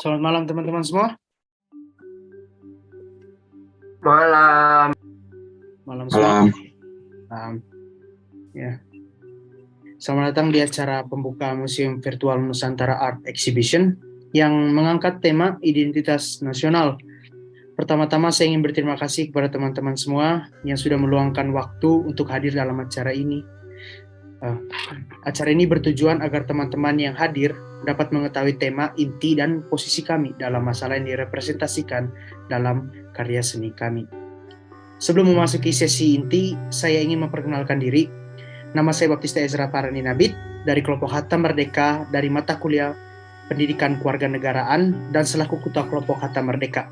Selamat malam teman-teman semua. Malam. Malam semua. Malam. Ya. Selamat datang di acara pembuka Museum Virtual Nusantara Art Exhibition yang mengangkat tema identitas nasional. Pertama-tama saya ingin berterima kasih kepada teman-teman semua yang sudah meluangkan waktu untuk hadir dalam acara ini. Acara ini bertujuan agar teman-teman yang hadir dapat mengetahui tema, inti, dan posisi kami dalam masalah yang direpresentasikan dalam karya seni kami. Sebelum memasuki sesi inti, saya ingin memperkenalkan diri. Nama saya Baptista Ezra Parani Nabit dari kelompok Hatta Merdeka dari mata kuliah Pendidikan Kewarganegaraan dan selaku ketua kelompok Hatta Merdeka.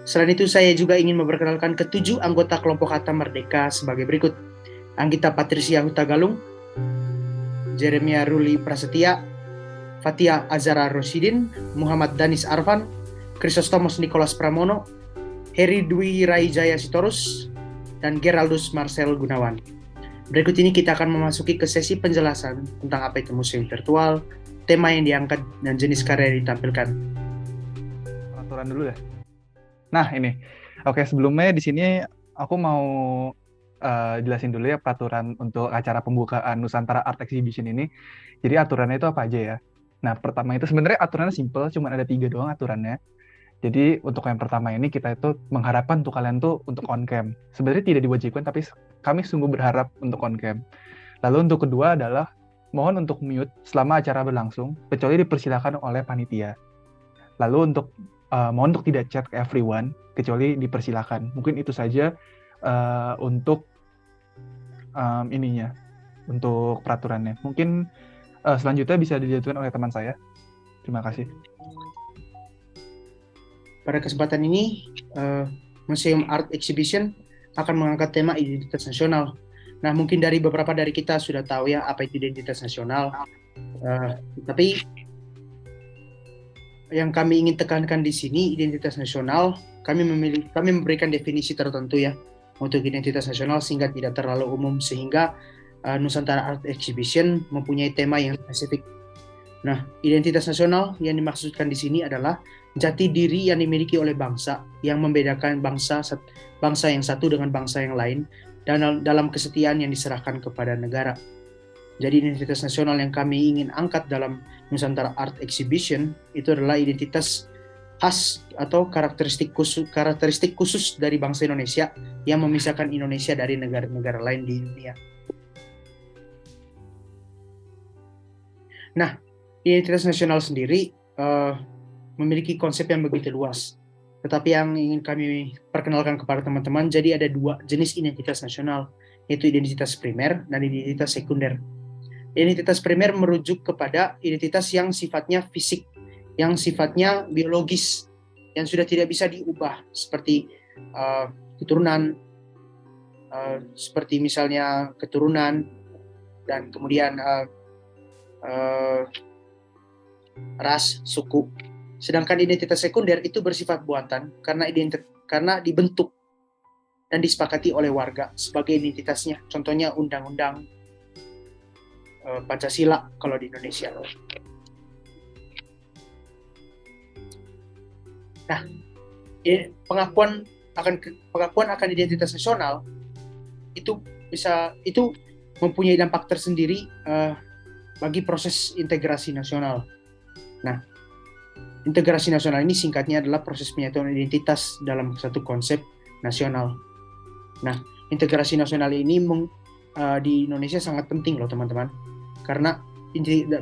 Selain itu, saya juga ingin memperkenalkan ketujuh anggota kelompok Hatta Merdeka sebagai berikut. Anggita Patricia Hutagalung, Jeremia Ruli Prasetya, Fatia Azara Rosidin, Muhammad Danis Arfan, Chrysostomos Nicholas Pramono, Heri Dwi Raijaya Sitorus, dan Geraldus Marcel Gunawan. Berikut ini kita akan memasuki ke sesi penjelasan tentang apa itu museum virtual, tema yang diangkat, dan jenis karya yang ditampilkan. Peraturan dulu ya. Nah ini, oke sebelumnya di sini aku mau jelasin dulu ya peraturan untuk acara pembukaan Nusantara Art Exhibition ini. Jadi aturannya itu apa aja ya? Nah pertama itu sebenarnya aturannya simple, cuma ada 3 doang aturannya. Jadi untuk yang pertama ini kita itu mengharapkan untuk kalian tuh untuk on cam. Sebenarnya tidak diwajibkan tapi kami sungguh berharap untuk on cam. Lalu untuk kedua adalah mohon untuk mute selama acara berlangsung kecuali dipersilakan oleh panitia. Lalu untuk mohon untuk tidak chat ke everyone kecuali dipersilakan. Mungkin itu saja untuk untuk peraturannya. Mungkin selanjutnya bisa dijelaskan oleh teman saya. Terima kasih. Pada kesempatan ini, Museum Art Exhibition akan mengangkat tema identitas nasional. Nah, mungkin beberapa dari kita sudah tahu ya apa itu identitas nasional. Tapi yang kami ingin tekankan di sini, identitas nasional, kami memberikan definisi tertentu ya untuk identitas nasional sehingga tidak terlalu umum, sehingga Nusantara Art Exhibition mempunyai tema yang spesifik. Nah, identitas nasional yang dimaksudkan di sini adalah jati diri yang dimiliki oleh bangsa yang membedakan bangsa yang satu dengan bangsa yang lain dan dalam kesetiaan yang diserahkan kepada negara. Jadi identitas nasional yang kami ingin angkat dalam Nusantara Art Exhibition itu adalah identitas khas atau karakteristik khusus dari bangsa Indonesia yang memisahkan Indonesia dari negara-negara lain di dunia. Nah, identitas nasional sendiri memiliki konsep yang begitu luas. Tetapi yang ingin kami perkenalkan kepada teman-teman, jadi ada 2 jenis identitas nasional, yaitu identitas primer dan identitas sekunder. Identitas primer merujuk kepada identitas yang sifatnya fisik, yang sifatnya biologis, yang sudah tidak bisa diubah, seperti keturunan, seperti misalnya keturunan, dan kemudian ras, suku. Sedangkan identitas sekunder itu bersifat buatan karena dibentuk dan disepakati oleh warga sebagai identitasnya. Contohnya undang-undang Pancasila kalau di Indonesia. Nah, pengakuan akan identitas nasional itu mempunyai dampak tersendiri bagi proses integrasi nasional. Nah, integrasi nasional ini singkatnya adalah proses penyatuan identitas dalam satu konsep nasional. Nah, integrasi nasional ini di Indonesia sangat penting loh teman-teman. Karena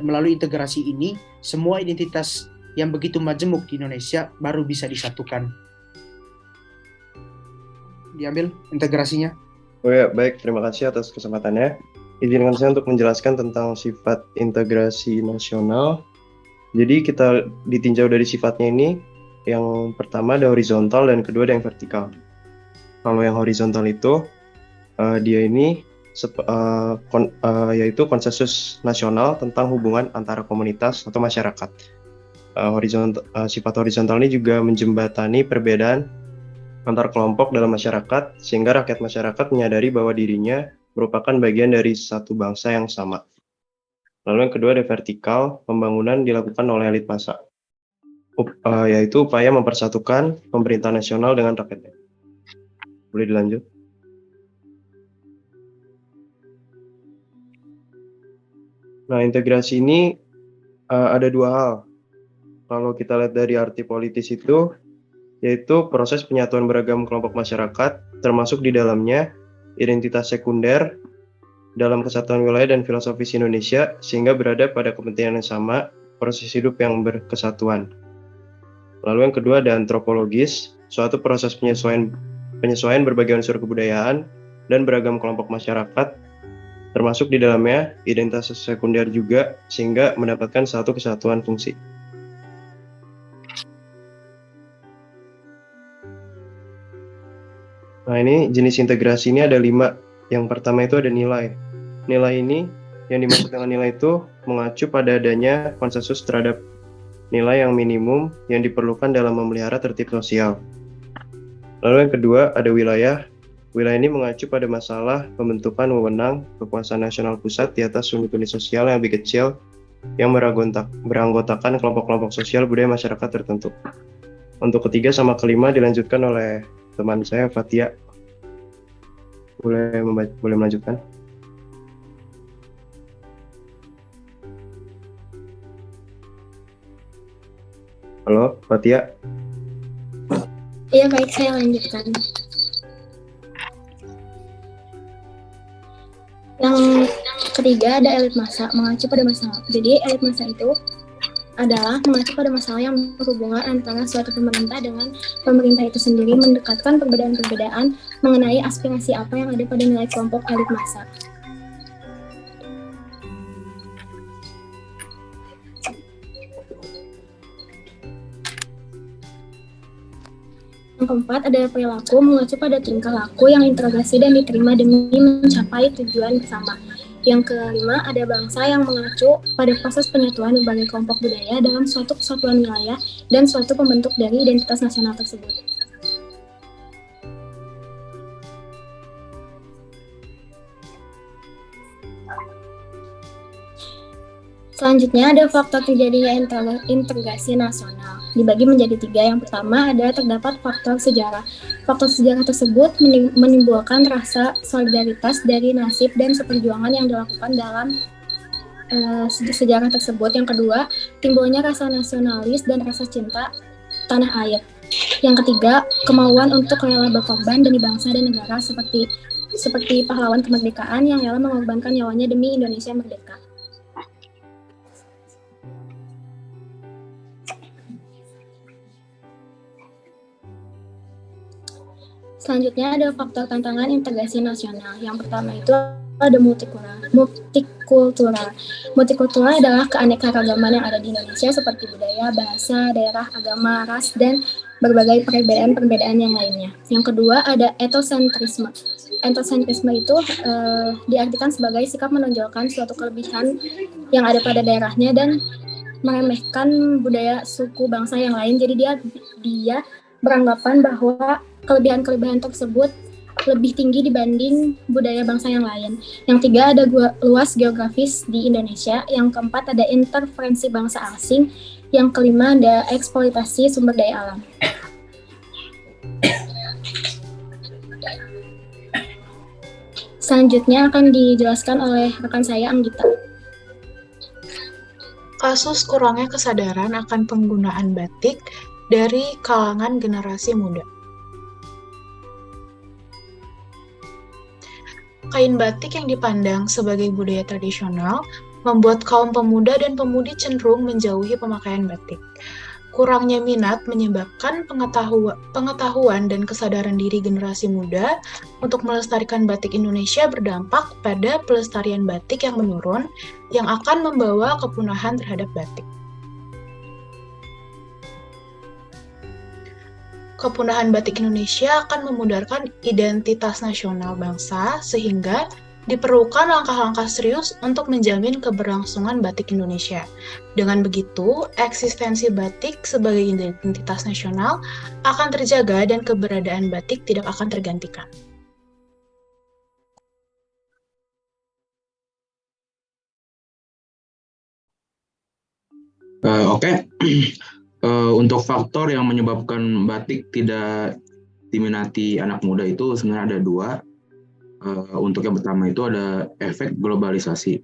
melalui integrasi ini, semua identitas yang begitu majemuk di Indonesia baru bisa disatukan. Diambil integrasinya. Oh ya, baik. Terima kasih atas kesempatannya. Izinkan saya untuk menjelaskan tentang sifat integrasi nasional. Jadi kita ditinjau dari sifatnya ini, yang pertama ada horizontal dan kedua ada yang vertikal. Kalau yang horizontal itu, dia ini yaitu konsensus nasional tentang hubungan antara komunitas atau masyarakat. Sifat horizontal ini juga menjembatani perbedaan antar kelompok dalam masyarakat sehingga rakyat masyarakat menyadari bahwa dirinya merupakan bagian dari satu bangsa yang sama. Lalu yang kedua ada vertikal, pembangunan dilakukan oleh elit massa. yaitu upaya mempersatukan pemerintah nasional dengan rakyatnya. Boleh dilanjut? Nah, integrasi ini ada dua hal. Kalau kita lihat dari arti politis itu, yaitu proses penyatuan beragam kelompok masyarakat, termasuk di dalamnya identitas sekunder dalam kesatuan wilayah dan filosofis Indonesia, sehingga berada pada kepentingan yang sama, proses hidup yang berkesatuan. Lalu yang kedua ada antropologis, suatu proses penyesuaian berbagai unsur kebudayaan dan beragam kelompok masyarakat, termasuk di dalamnya identitas sekunder juga, sehingga mendapatkan satu kesatuan fungsi. Nah, ini jenis integrasi ini ada 5. Yang pertama itu ada nilai. Nilai ini, yang dimaksud dengan nilai itu mengacu pada adanya konsensus terhadap nilai yang minimum yang diperlukan dalam memelihara tertib sosial. Lalu yang kedua ada wilayah. Wilayah ini mengacu pada masalah pembentukan wewenang kekuasaan nasional pusat di atas unit-unit sosial yang lebih kecil yang beranggotakan kelompok-kelompok sosial budaya masyarakat tertentu. Untuk ketiga sama kelima dilanjutkan oleh teman saya Fatia. Boleh melanjutkan? Halo, Fatia. Iya, baik, saya lanjutkan. Yang ketiga ada elit massa, mengacu pada masalah. Jadi elit massa itu adalah mengacu pada masalah yang berhubungan antara suatu pemerintah dengan pemerintah itu sendiri, mendekatkan perbedaan-perbedaan mengenai aspirasi apa yang ada pada nilai kelompok elit massa. Yang keempat ada perilaku, mengacu pada tingkah laku yang integrasi dan diterima demi mencapai tujuan bersama. Yang kelima ada bangsa, yang mengacu pada proses penyatuan berbagai kelompok budaya dalam suatu kesatuan wilayah dan suatu pembentuk dari identitas nasional tersebut. Selanjutnya ada faktor terjadinya integrasi nasional. Dibagi menjadi 3. Yang pertama ada terdapat faktor sejarah. Faktor sejarah tersebut menimbulkan rasa solidaritas dari nasib dan seperjuangan yang dilakukan dalam sejarah tersebut. Yang kedua, timbulnya rasa nasionalis dan rasa cinta tanah air. Yang ketiga, kemauan untuk rela berkorban demi bangsa dan negara seperti pahlawan kemerdekaan yang rela mengorbankan nyawanya demi Indonesia merdeka. Selanjutnya ada faktor tantangan integrasi nasional. Yang pertama itu ada multikultural. Multikultural adalah keanekaragaman yang ada di Indonesia seperti budaya, bahasa, daerah, agama, ras, dan berbagai perbedaan-perbedaan yang lainnya. Yang kedua ada etosentrisme. Etosentrisme itu diartikan sebagai sikap menonjolkan suatu kelebihan yang ada pada daerahnya dan meremehkan budaya suku bangsa yang lain. Jadi dia beranggapan bahwa kelebihan-kelebihan tersebut lebih tinggi dibanding budaya bangsa yang lain. Yang tiga ada luas geografis di Indonesia. Yang keempat ada interferensi bangsa asing. Yang kelima ada eksploitasi sumber daya alam. Selanjutnya akan dijelaskan oleh rekan saya, Anggita. Kasus kurangnya kesadaran akan penggunaan batik dari kalangan generasi muda. Kain batik yang dipandang sebagai budaya tradisional membuat kaum pemuda dan pemudi cenderung menjauhi pemakaian batik. Kurangnya minat menyebabkan pengetahuan dan kesadaran diri generasi muda untuk melestarikan batik Indonesia berdampak pada pelestarian batik yang menurun yang akan membawa kepunahan terhadap batik. Kepunahan batik Indonesia akan memudarkan identitas nasional bangsa, sehingga diperlukan langkah-langkah serius untuk menjamin keberlangsungan batik Indonesia. Dengan begitu, eksistensi batik sebagai identitas nasional akan terjaga dan keberadaan batik tidak akan tergantikan. Oke. Untuk faktor yang menyebabkan batik tidak diminati anak muda itu sebenarnya ada dua. Untuk yang pertama itu ada efek globalisasi.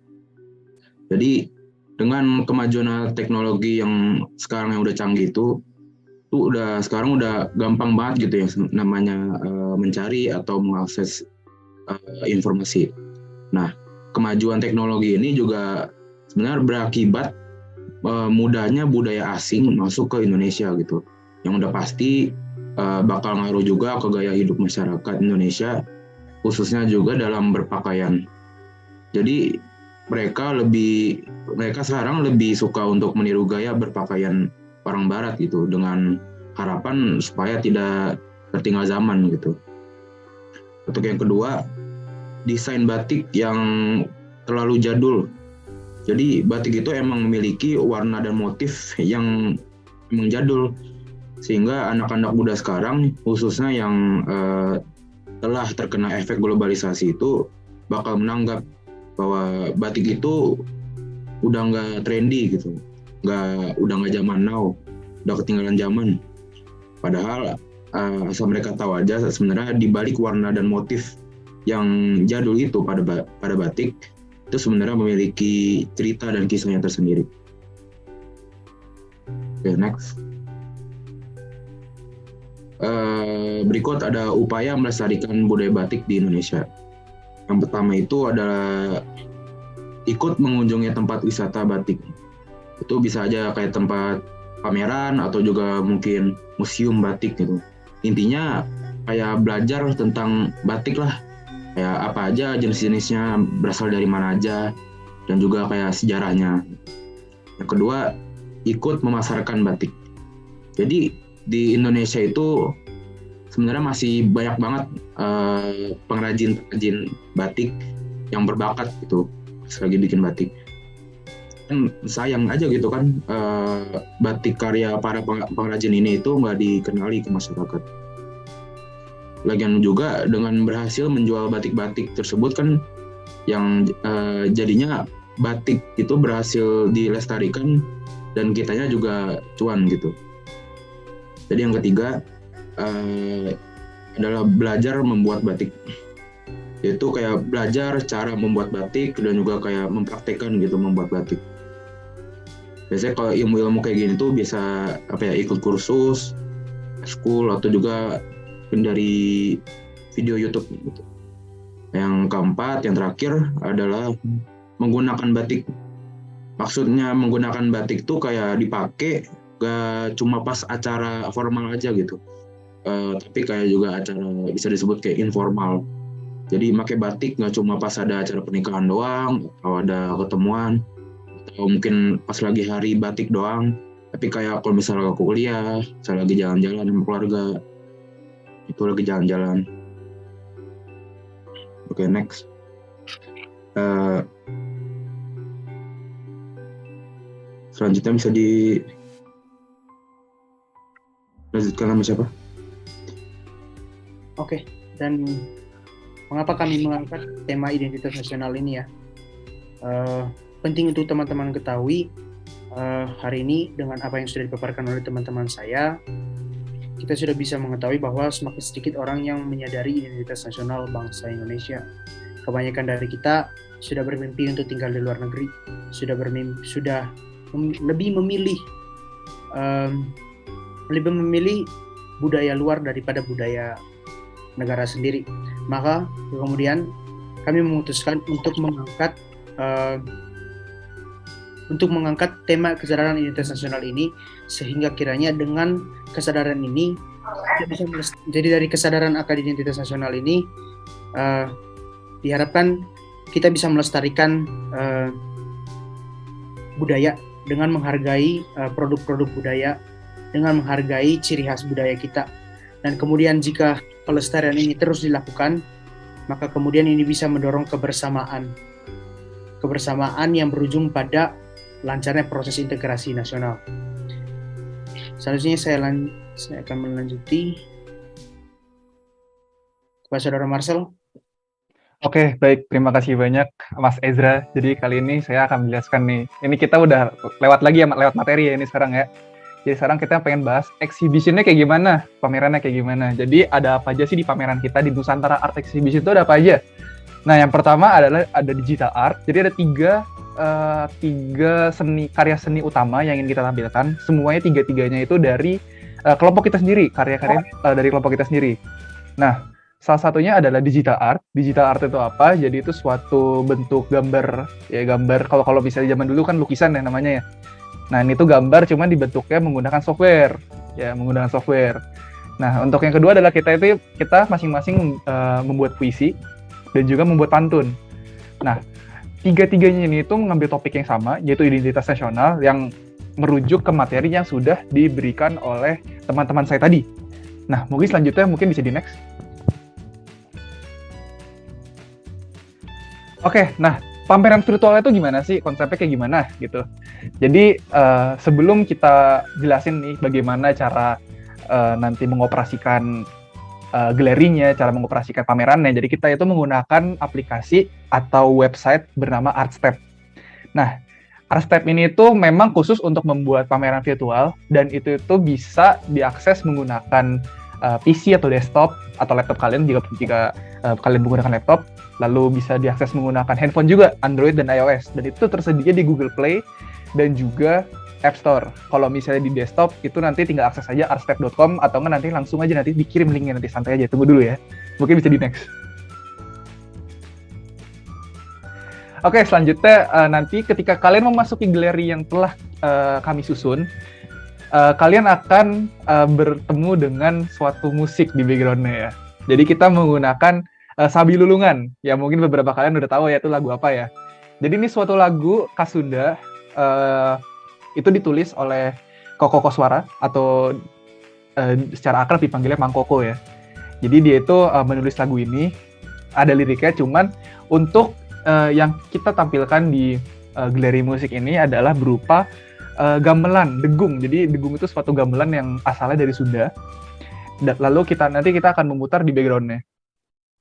Jadi dengan kemajuan teknologi yang sekarang yang udah canggih itu sekarang udah gampang banget gitu ya namanya mencari atau mengakses informasi. Nah, kemajuan teknologi ini juga sebenarnya berakibat mudahnya budaya asing masuk ke Indonesia gitu. Yang udah pasti bakal ngaruh juga ke gaya hidup masyarakat Indonesia, khususnya juga dalam berpakaian. Jadi mereka sekarang lebih suka untuk meniru gaya berpakaian orang barat gitu, dengan harapan supaya tidak tertinggal zaman gitu. Untuk yang kedua, desain batik yang terlalu jadul. Jadi batik itu emang memiliki warna dan motif yang emang jadul, sehingga anak-anak muda sekarang khususnya yang telah terkena efek globalisasi itu bakal menganggap bahwa batik itu udah nggak trendy gitu, udah nggak zaman now, udah ketinggalan zaman. Padahal asal mereka tahu aja sebenarnya di balik warna dan motif yang jadul itu pada batik itu sebenarnya memiliki cerita dan kisahnya tersendiri. Oke, next. Berikut ada upaya melestarikan budaya batik di Indonesia. Yang pertama itu adalah ikut mengunjungi tempat wisata batik. Itu bisa aja kayak tempat pameran atau juga mungkin museum batik gitu. Intinya kayak belajar tentang batik lah. Kayak apa aja jenis-jenisnya, berasal dari mana aja, dan juga kayak sejarahnya. Yang kedua, ikut memasarkan batik. Jadi di Indonesia itu sebenarnya masih banyak banget pengrajin batik yang berbakat gitu, lagi bikin batik. Dan sayang aja gitu kan, batik karya para pengrajin ini itu nggak dikenali ke masyarakat. Lagian juga dengan berhasil menjual batik-batik tersebut kan, yang jadinya batik itu berhasil dilestarikan dan kitanya juga cuan gitu. Jadi yang ketiga adalah belajar membuat batik. Yaitu kayak belajar cara membuat batik dan juga kayak mempraktekkan gitu membuat batik. Biasanya kalau ilmu-ilmu kayak gini tuh bisa ikut kursus, school, atau juga dari video YouTube gitu. Yang keempat, yang terakhir adalah menggunakan batik. Maksudnya menggunakan batik tuh kayak dipakai gak cuma pas acara formal aja gitu, tapi kayak juga acara bisa disebut kayak informal. Jadi pakai batik gak cuma pas ada acara pernikahan doang, atau ada ketemuan, atau mungkin pas lagi hari batik doang, tapi kayak kalau misalnya aku kuliah, saya lagi jalan-jalan sama keluarga, itu lagi jalan-jalan. Oke, next. Selanjutnya bisa dilanjutkan sama siapa? Oke, dan mengapa kami mengangkat tema identitas nasional ini ya? Penting untuk teman-teman ketahui, hari ini dengan apa yang sudah dipaparkan oleh teman-teman saya, kita sudah bisa mengetahui bahwa semakin sedikit orang yang menyadari identitas nasional bangsa Indonesia. Kebanyakan dari kita sudah bermimpi untuk tinggal di luar negeri, sudah lebih memilih budaya luar daripada budaya negara sendiri. Maka kemudian kami memutuskan untuk mengangkat tema kesadaran identitas nasional ini, sehingga kiranya dengan kesadaran ini jadi dari kesadaran akan identitas nasional ini diharapkan kita bisa melestarikan budaya dengan menghargai produk-produk budaya, dengan menghargai ciri khas budaya kita. Dan kemudian jika pelestarian ini terus dilakukan, maka kemudian ini bisa mendorong kebersamaan yang berujung pada lancarnya proses integrasi nasional. Selanjutnya saya akan melanjuti kepada Saudara Marcel. Oke, baik. Terima kasih banyak, Mas Ezra. Jadi kali ini saya akan menjelaskan nih. Ini kita udah lewat materi ya ini sekarang ya. Jadi sekarang kita pengen bahas exhibition-nya kayak gimana, pamerannya kayak gimana. Jadi ada apa aja sih di pameran kita di Nusantara Art Exhibition itu ada apa aja? Nah, yang pertama adalah ada digital art. Jadi ada tiga karya seni utama yang ingin kita tampilkan. Semuanya tiga-tiganya itu dari kelompok kita sendiri, karya-karya dari kelompok kita sendiri. Nah, salah satunya adalah digital art. Digital art itu apa? Jadi itu suatu bentuk gambar, ya gambar. Kalau misalnya zaman dulu kan lukisan ya namanya ya. Nah, ini tuh gambar cuman dibentuknya menggunakan software, ya menggunakan software. Nah, untuk yang kedua adalah kita masing-masing membuat puisi dan juga membuat pantun. Nah, tiga-tiganya ini tuh mengambil topik yang sama, yaitu identitas nasional yang merujuk ke materi yang sudah diberikan oleh teman-teman saya tadi. Nah, mungkin selanjutnya bisa di next. Oke, nah pameran virtual itu gimana sih? Konsepnya kayak gimana gitu. Jadi sebelum kita jelasin nih bagaimana cara nanti mengoperasikan galerinya, cara mengoperasikan pamerannya. Jadi kita itu menggunakan aplikasi atau website bernama Artstep. Nah, Artstep ini itu memang khusus untuk membuat pameran virtual dan itu bisa diakses menggunakan PC atau desktop atau laptop kalian jika kalian menggunakan laptop, lalu bisa diakses menggunakan handphone juga, Android dan iOS. Dan itu tersedia di Google Play dan juga App Store. Kalau misalnya di desktop itu nanti tinggal akses aja artstep.com atau nanti langsung aja nanti dikirim linknya, nanti santai aja, tunggu dulu ya. Mungkin bisa di next. Oke, selanjutnya nanti ketika kalian memasuki galeri yang telah kami susun, kalian akan bertemu dengan suatu musik di background-nya ya. Jadi kita menggunakan Sabi Lulungan, ya mungkin beberapa kalian udah tahu ya itu lagu apa ya. Jadi ini suatu lagu khas Sunda, itu ditulis oleh Koko Koswara atau secara akrab dipanggilnya Mang Koko ya. Jadi dia itu menulis lagu ini, ada liriknya, cuman untuk yang kita tampilkan di galeri musik ini adalah berupa gamelan, degung. Jadi degung itu suatu gamelan yang asalnya dari Sunda. Lalu nanti kita akan memutar di background-nya.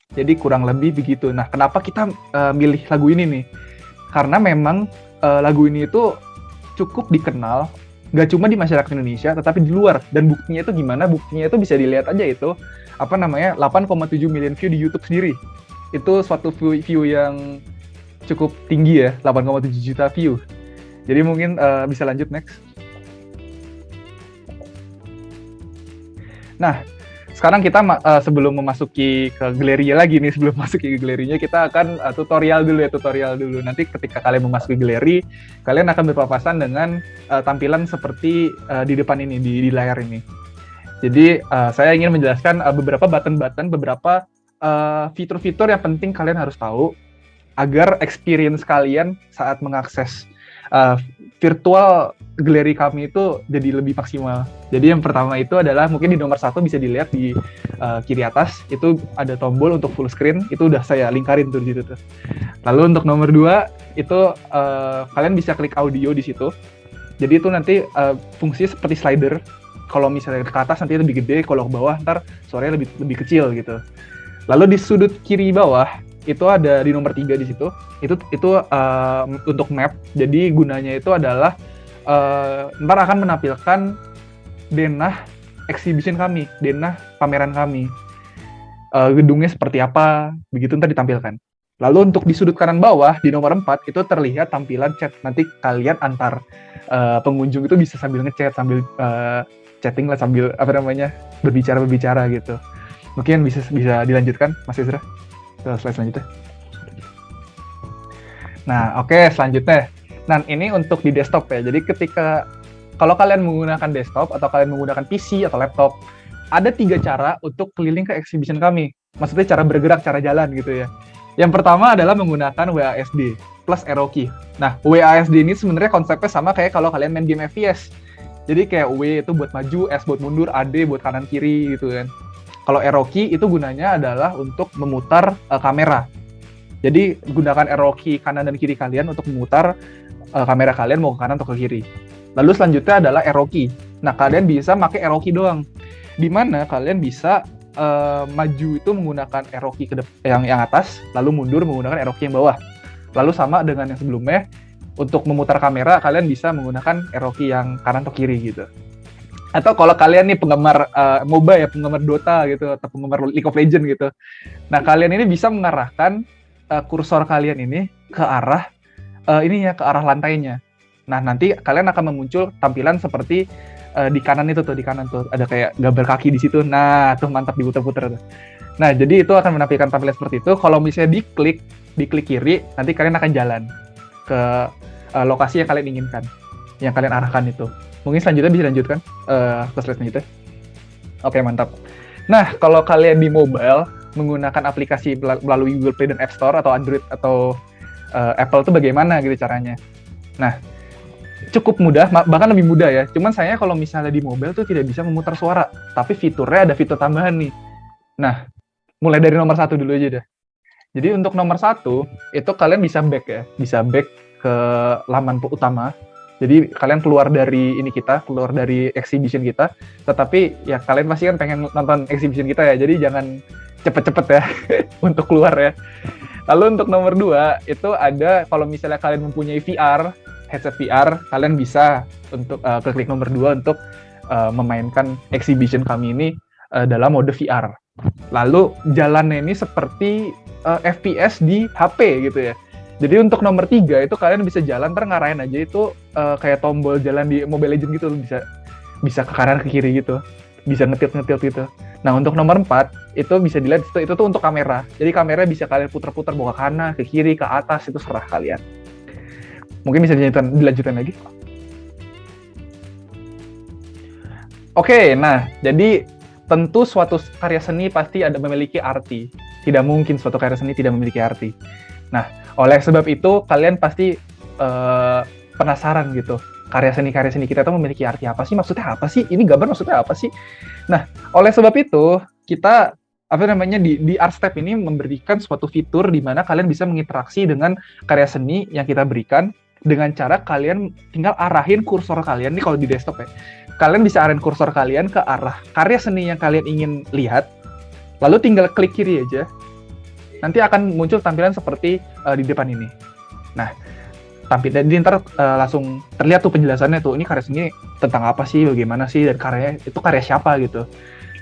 Jadi kurang lebih begitu. Nah, kenapa kita milih lagu ini nih? Karena memang lagu ini itu cukup dikenal, nggak cuma di masyarakat Indonesia, tetapi di luar. Dan buktinya itu gimana? Buktinya itu bisa dilihat aja itu, 8,7 million view di YouTube sendiri. Itu suatu view yang cukup tinggi ya, 8,7 juta view. Jadi mungkin bisa lanjut next. Nah, sekarang kita sebelum memasuki ke galerinya lagi nih, sebelum masuk ke galerinya kita akan tutorial dulu. Nanti ketika kalian memasuki galeri, kalian akan berpapasan dengan tampilan seperti di depan ini, di layar ini. Jadi saya ingin menjelaskan beberapa button-button, beberapa fitur-fitur yang penting kalian harus tahu agar experience kalian saat mengakses virtual galeri kami itu jadi lebih maksimal. Jadi yang pertama itu adalah mungkin di nomor 1 bisa dilihat di kiri atas itu ada tombol untuk full screen, itu udah saya lingkarin tuh di situ tuh. Lalu untuk nomor 2 itu kalian bisa klik audio di situ. Jadi itu nanti fungsinya seperti slider. Kalau misalnya ke atas nanti lebih gede, kalau ke bawah ntar suaranya lebih kecil gitu. Lalu di sudut kiri bawah itu ada di nomor 3 di situ. Itu untuk map. Jadi gunanya itu adalah ntar akan menampilkan denah exhibition kami, denah pameran kami. Gedungnya seperti apa, begitu ntar ditampilkan. Lalu untuk di sudut kanan bawah di nomor 4 itu terlihat tampilan chat. Nanti kalian antar pengunjung itu bisa sambil ngechat, sambil chatting lah, sambil berbicara gitu. Mungkin bisa dilanjutkan Mas Ezra ke slide selanjutnya. Nah, oke, selanjutnya. Nah, ini untuk di desktop ya. Jadi kalau kalian menggunakan desktop atau kalian menggunakan PC atau laptop, ada 3 cara untuk keliling ke exhibition kami. Maksudnya cara bergerak, cara jalan gitu ya. Yang pertama adalah menggunakan WASD plus arrow key. Nah, WASD ini sebenarnya konsepnya sama kayak kalau kalian main game FPS. Jadi kayak W itu buat maju, S buat mundur, AD buat kanan kiri gitu kan. Kalau arrow key itu gunanya adalah untuk memutar kamera. Jadi gunakan arrow key kanan dan kiri kalian untuk memutar kamera kalian mau ke kanan atau ke kiri. Lalu selanjutnya adalah arrow key. Nah, kalian bisa pakai arrow key doang. Di mana kalian bisa maju itu menggunakan arrow key yang atas, lalu mundur menggunakan arrow key yang bawah. Lalu sama dengan yang sebelumnya, untuk memutar kamera kalian bisa menggunakan arrow key yang kanan atau kiri gitu. Atau kalau kalian nih penggemar MOBA ya, penggemar Dota gitu, atau penggemar League of Legends gitu. Nah, kalian ini bisa mengarahkan kursor kalian ini ke arah ke arah lantainya. Nah, nanti kalian akan memuncul tampilan seperti di kanan tuh ada kayak gambar kaki di situ. Nah, tuh mantap diputer-puter tuh. Nah, jadi itu akan menampilkan tampilan seperti itu. Kalau misalnya diklik kiri, nanti kalian akan jalan ke lokasi yang kalian inginkan, yang kalian arahkan itu. Mungkin selanjutnya bisa dilanjutkan ke slide selanjutnya. Oke, mantap. Nah, kalau kalian di mobile menggunakan aplikasi melalui Google Play dan App Store atau Android atau Apple itu bagaimana gitu caranya? Nah, cukup mudah, bahkan lebih mudah ya. Cuman sayangnya kalau misalnya di mobile tuh tidak bisa memutar suara, tapi fiturnya ada fitur tambahan nih. Nah, mulai dari nomor 1 dulu aja deh. Jadi untuk nomor 1 itu kalian bisa back ya, bisa back ke laman utama. Jadi kalian keluar dari exhibition kita, tetapi ya kalian pasti kan pengen nonton exhibition kita ya, jadi jangan cepet-cepet ya untuk keluar ya. Lalu untuk nomor 2 itu ada kalau misalnya kalian mempunyai headset VR, kalian bisa untuk klik nomor 2 untuk memainkan exhibition kami ini dalam mode VR. Lalu jalannya ini seperti FPS di HP gitu ya. Jadi untuk nomor 3 itu kalian bisa jalan ngarahin aja itu kayak tombol jalan di Mobile Legends gitu, bisa ke kanan ke kiri gitu, bisa ngetilt gitu. Nah untuk nomor 4 itu bisa dilihat itu tuh untuk kamera. Jadi kamera bisa kalian putar-putar bawa ke kanan, ke kiri, ke atas, itu serah kalian. Mungkin bisa dilanjutkan lagi. Oke, nah jadi tentu suatu karya seni pasti memiliki arti. Tidak mungkin suatu karya seni tidak memiliki arti. Nah, oleh sebab itu kalian pasti penasaran gitu. Karya seni kita itu memiliki arti apa sih? Maksudnya apa sih? Ini gambar maksudnya apa sih? Nah, oleh sebab itu kita di Artstep ini memberikan suatu fitur di mana kalian bisa menginteraksi dengan karya seni yang kita berikan dengan cara kalian tinggal arahin kursor kalian nih kalau di desktop ya. Kalian bisa arahin kursor kalian ke arah karya seni yang kalian ingin lihat. Lalu tinggal klik kiri aja. Nanti akan muncul tampilan seperti di depan ini. Nah, tampilan jadi ntar langsung terlihat tuh penjelasannya tuh, ini karya seni tentang apa sih, bagaimana sih, dan itu karya siapa gitu.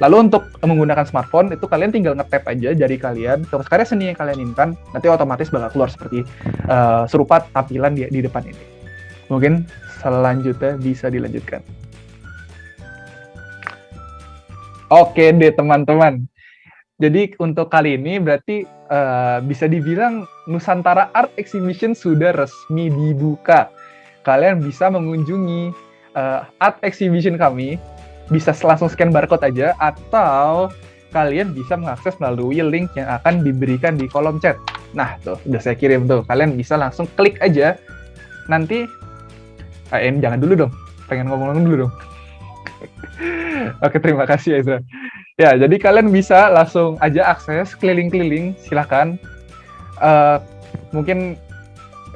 Lalu untuk menggunakan smartphone itu kalian tinggal nge-tap aja jari kalian ke karya seni yang kalian inginkan, nanti otomatis bakal keluar seperti serupa tampilan di depan ini. Mungkin selanjutnya bisa dilanjutkan. Oke deh teman-teman. Jadi untuk kali ini berarti bisa dibilang Nusantara Art Exhibition sudah resmi dibuka. Kalian bisa mengunjungi Art Exhibition kami, bisa langsung scan barcode aja, atau kalian bisa mengakses melalui link yang akan diberikan di kolom chat. Nah tuh, udah saya kirim tuh. Kalian bisa langsung klik aja. Nanti, jangan dulu dong. Pengen ngomong dulu dong. Oke, terima kasih Ezra. Ya, jadi kalian bisa langsung aja akses keliling-keliling, silahkan. Mungkin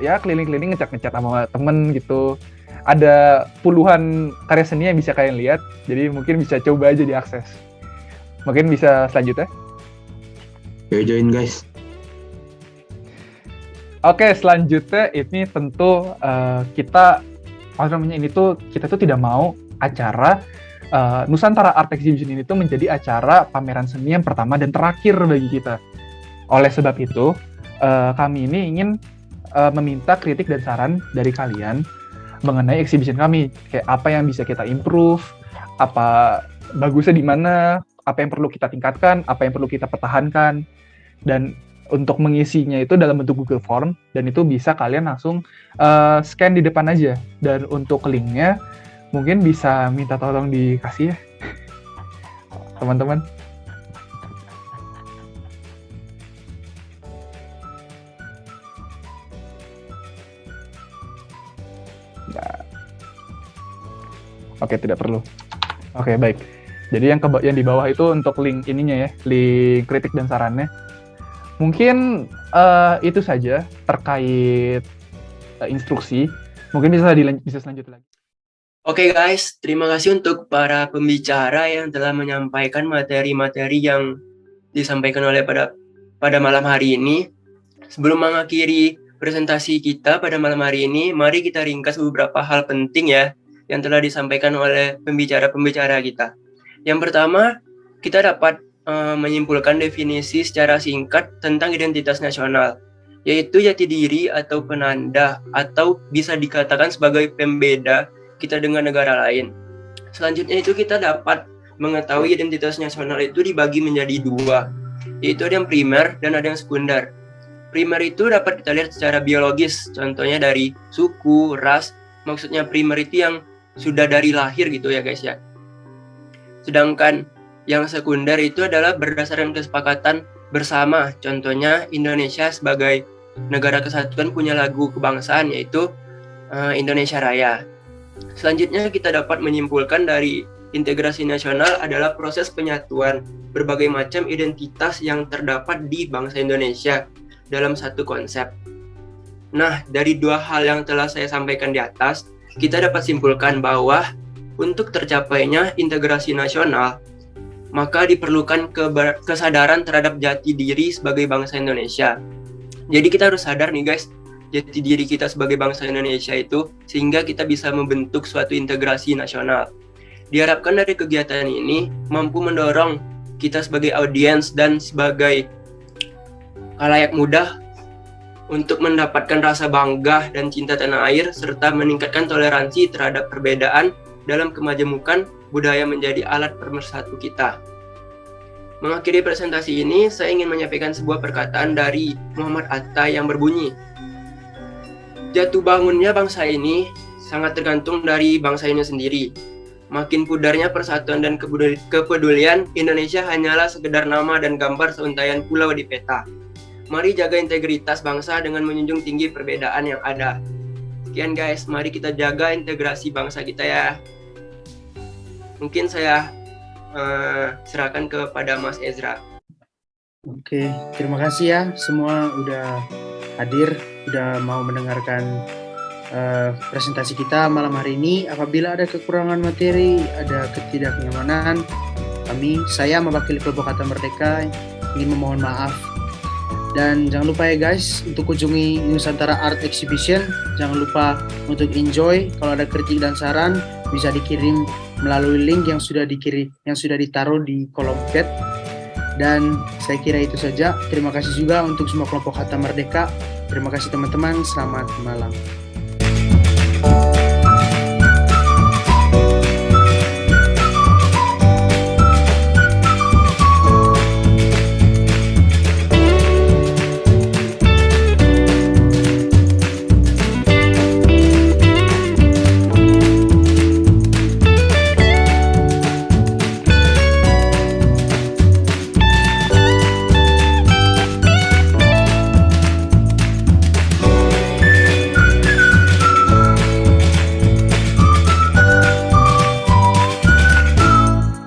ya keliling-keliling ngechat-ngechat sama temen gitu. Ada puluhan karya seni yang bisa kalian lihat, jadi mungkin bisa coba aja diakses. Mungkin bisa selanjutnya. Oke, join guys. Oke, selanjutnya ini tentu kita tuh tidak mau acara Nusantara Art Exhibition ini tuh menjadi acara pameran seni yang pertama dan terakhir bagi kita. Oleh sebab itu, kami ini ingin meminta kritik dan saran dari kalian mengenai exhibition kami. Kayak apa yang bisa kita improve, apa bagusnya di mana, apa yang perlu kita tingkatkan, apa yang perlu kita pertahankan. Dan untuk mengisinya itu dalam bentuk Google Form, dan itu bisa kalian langsung scan di depan aja. Dan untuk linknya, mungkin bisa minta tolong dikasih ya, teman-teman. Nah. Oke, tidak perlu. Oke, baik. Jadi yang di bawah itu untuk link ininya ya, link kritik dan sarannya. Mungkin itu saja terkait instruksi. Mungkin bisa selanjutnya lagi. Oke guys, terima kasih untuk para pembicara yang telah menyampaikan materi-materi yang disampaikan oleh pada malam hari ini. Sebelum mengakhiri presentasi kita pada malam hari ini, mari kita ringkas beberapa hal penting ya, yang telah disampaikan oleh pembicara-pembicara kita. Yang pertama, kita dapat menyimpulkan definisi secara singkat tentang identitas nasional, yaitu jati diri atau penanda atau bisa dikatakan sebagai pembeda kita dengan negara lain. Selanjutnya itu kita dapat mengetahui identitas nasional itu dibagi menjadi dua, yaitu ada yang primer dan ada yang sekunder. Primer itu dapat kita lihat secara biologis, contohnya dari suku, ras, maksudnya primer itu yang sudah dari lahir gitu ya guys ya. Sedangkan yang sekunder itu adalah berdasarkan kesepakatan bersama, contohnya Indonesia sebagai negara kesatuan punya lagu kebangsaan yaitu Indonesia Raya. Selanjutnya kita dapat menyimpulkan dari integrasi nasional adalah proses penyatuan berbagai macam identitas yang terdapat di bangsa Indonesia dalam satu konsep. Nah, dari dua hal yang telah saya sampaikan di atas, kita dapat simpulkan bahwa untuk tercapainya integrasi nasional, maka diperlukan kesadaran terhadap jati diri sebagai bangsa Indonesia. Jadi kita harus sadar nih guys, jati diri kita sebagai bangsa Indonesia itu, sehingga kita bisa membentuk suatu integrasi nasional. Diharapkan dari kegiatan ini mampu mendorong kita sebagai audiens dan sebagai khalayak muda untuk mendapatkan rasa bangga dan cinta tanah air, serta meningkatkan toleransi terhadap perbedaan dalam kemajemukan budaya menjadi alat pemersatu kita. Mengakhiri presentasi ini, saya ingin menyampaikan sebuah perkataan dari Muhammad Atta yang berbunyi, jatuh bangunnya bangsa ini sangat tergantung dari bangsa ini sendiri. Makin pudarnya persatuan dan kepedulian, Indonesia hanyalah sekedar nama dan gambar seuntaian pulau di peta. Mari jaga integritas bangsa dengan menjunjung tinggi perbedaan yang ada. Sekian guys, mari kita jaga integrasi bangsa kita ya. Mungkin saya serahkan kepada Mas Ezra. Oke, terima kasih ya semua udah hadir, udah mau mendengarkan presentasi kita malam hari ini. Apabila ada kekurangan materi, ada ketidaknyamanan, saya mewakili kelompok Kata Merdeka ingin memohon maaf. Dan jangan lupa ya guys, untuk kunjungi Nusantara Art Exhibition. Jangan lupa untuk enjoy. Kalau ada kritik dan saran bisa dikirim melalui link yang sudah ditaruh di kolom chat. Dan saya kira itu saja. Terima kasih juga untuk semua kelompok Kata Merdeka. Terima kasih teman-teman. Selamat malam.